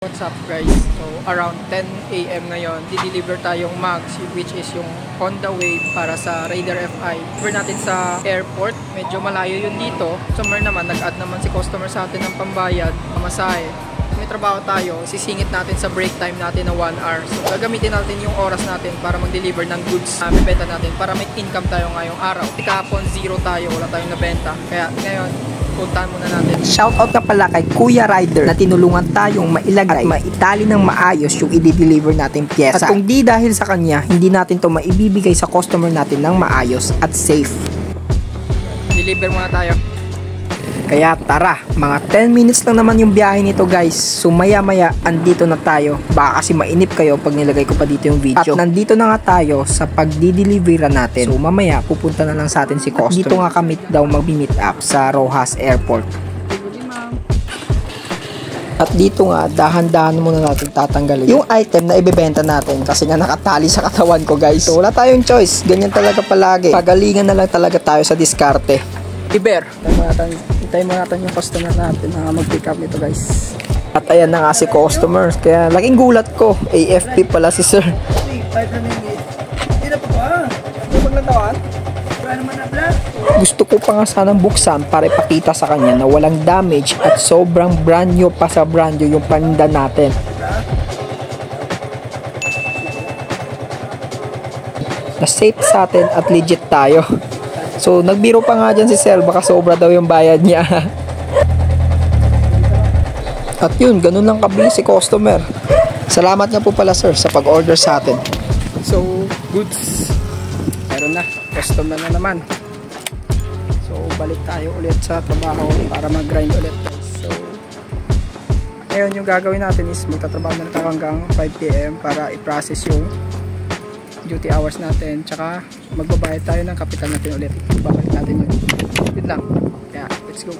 What's up guys? So around 10 AM ngayon, di-deliver tayong mags which is yung Honda Wave para sa Raider FI. Deliver natin sa airport, medyo malayo yun dito. Customer naman, nag-add naman si customer sa atin ng pambayad, pamasahe. May trabaho tayo, sisingit natin sa break time natin na 1 hour. So gagamitin natin yung oras natin para mag-deliver ng goods na bibenta natin para may income tayo ngayong araw. Kahapon zero tayo, wala tayong nabenta. Kaya ngayon, puntahan muna natin. Shoutout na pala kay Kuya Rider na tinulungan tayong mailagay at maitali ng maayos yung i-deliver nating pyesa. At kung di dahil sa kanya, hindi natin to maibibigay sa customer natin ng maayos at safe. Deliver muna tayo. Kaya tara, mga 10 minutes lang naman yung biyahe nito guys. So maya maya, andito na tayo. Baka kasi mainip kayo pag nilagay ko pa dito yung video. At nandito na nga tayo sa pagdi-deliveran natin. So mamaya, pupunta na lang sa atin si customer. Dito nga kami daw mag-meet up sa Rojas Airport. At dito nga, dahan-dahan muna natin tatanggalin yung item na ibebenta natin kasi nga nakatali sa katawan ko guys. So wala tayong choice, ganyan talaga palagi. Pagalingan na lang talaga tayo sa diskarte. Iber, hintayin mo natin yung customer natin na mag-pick up nito guys. At ayan na nga si customer, kaya laking gulat ko, AFP pala si sir. Gusto ko pa nga sanang buksan para ipakita sa kanya na walang damage at sobrang brand new pa sa brand new yung paninda natin. Na safe sa atin at legit tayo. So nagbiro pa nga dyan si sir, baka sobra daw yung bayad niya. At yun, ganun lang kabilis si customer. Salamat nga po pala sir sa pag-order sa atin. So, goods. Meron na, customer na naman. So, balik tayo ulit sa trabaho para mag-grind ulit. So, ngayon yung gagawin natin is magtatrabaho na tayo hanggang 5 PM para i-process yung duty hours natin, tsaka magbabayad tayo ng kapital natin ulit. Babalik natin yun. Yun lang. Kaya, let's go.